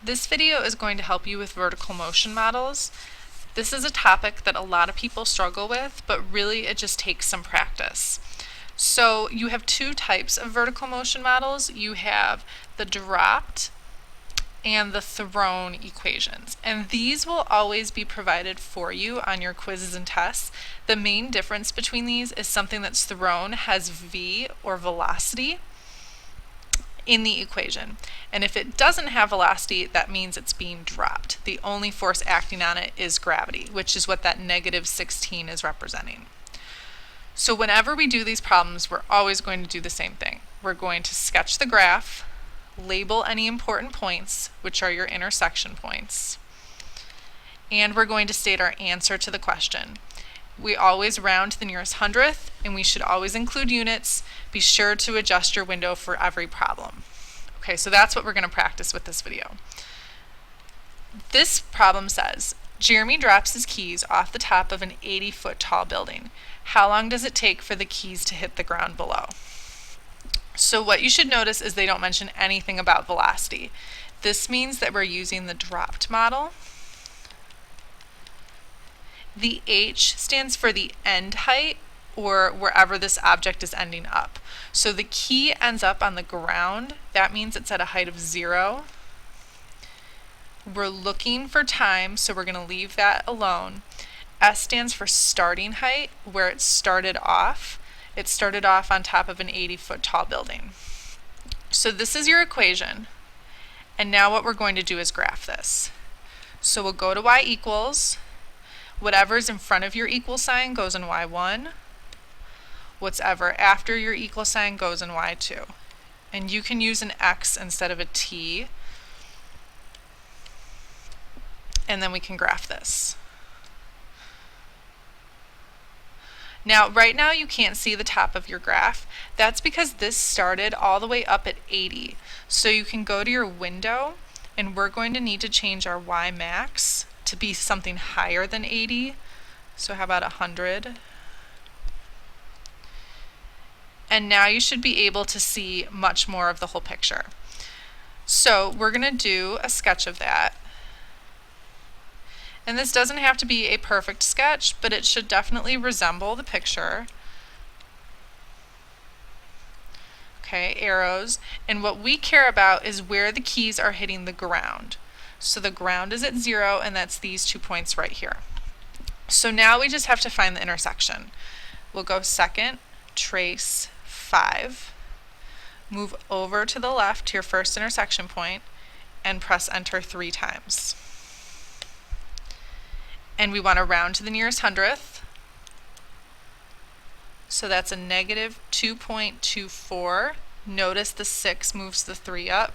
This video is going to help you with vertical motion models. This is a topic that a lot of people struggle with, but really it just takes some practice. So you have two types of vertical motion models. You have the dropped and the thrown equations. And these will always be provided for you on your quizzes and tests. The main difference between these is something that's thrown has v, or velocity, in the equation. And if it doesn't have velocity, that means it's being dropped. The only force acting on it is gravity, which is what that -16 is representing. So whenever we do these problems, we're always going to do the same thing. We're going to sketch the graph, label any important points, which are your intersection points, and we're going to state our answer to the question. We always round to the nearest hundredth, and we should always include units. Be sure to adjust your window for every problem. Okay, so that's what we're going to practice with this video. This problem says, Jeremy drops his keys off the top of an 80-foot tall building. How long does it take for the keys to hit the ground below? So what you should notice is they don't mention anything about velocity. This means that we're using the dropped model. The h stands for the end height, or wherever this object is ending up. So the key ends up on the ground. That means it's at a height of 0. We're looking for time, so we're going to leave that alone. S stands for starting height, where it started off. It started off on top of an 80-foot tall building. So this is your equation. And now what we're going to do is graph this. So we'll go to y equals. Whatever's in front of your equal sign goes in y1. Whatever after your equal sign goes in y2. And you can use an x instead of a t. And then we can graph this. Now, right now you can't see the top of your graph. That's because this started all the way up at 80. So you can go to your window, and we're going to need to change our y max to be something higher than 80. So how about 100? And now you should be able to see much more of the whole picture. So we're going to do a sketch of that. And this doesn't have to be a perfect sketch, but it should definitely resemble the picture. Okay, arrows. And what we care about is where the keys are hitting the ground. So the ground is at 0, and that's these 2 points right here. So now we just have to find the intersection. We'll go second, trace 5, move over to the left to your first intersection point, and press enter 3 times. And we want to round to the nearest hundredth. So that's a -2.24. Notice the 6 moves the 3 up,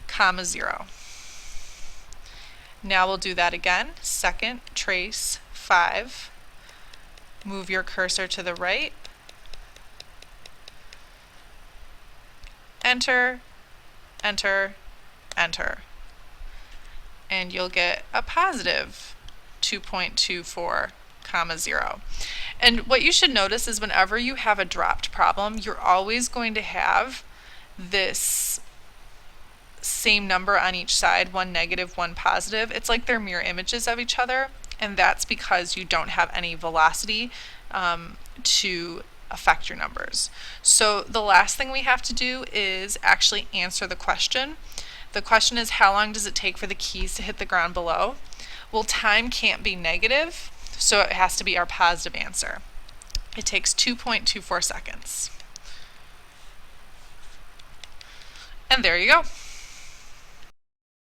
comma 0. Now we'll do that again. Second, trace 5. Move your cursor to the right. Enter, enter, enter. And you'll get a positive 2.24, comma 0. And what you should notice is whenever you have a dropped problem, you're always going to have this same number on each side, one negative, one positive. It's like they're mirror images of each other, and that's because you don't have any velocity to affect your numbers. So the last thing we have to do is actually answer the question. The question is, how long does it take for the keys to hit the ground below? Well, time can't be negative, so it has to be our positive answer. It takes 2.24 seconds. And there you go.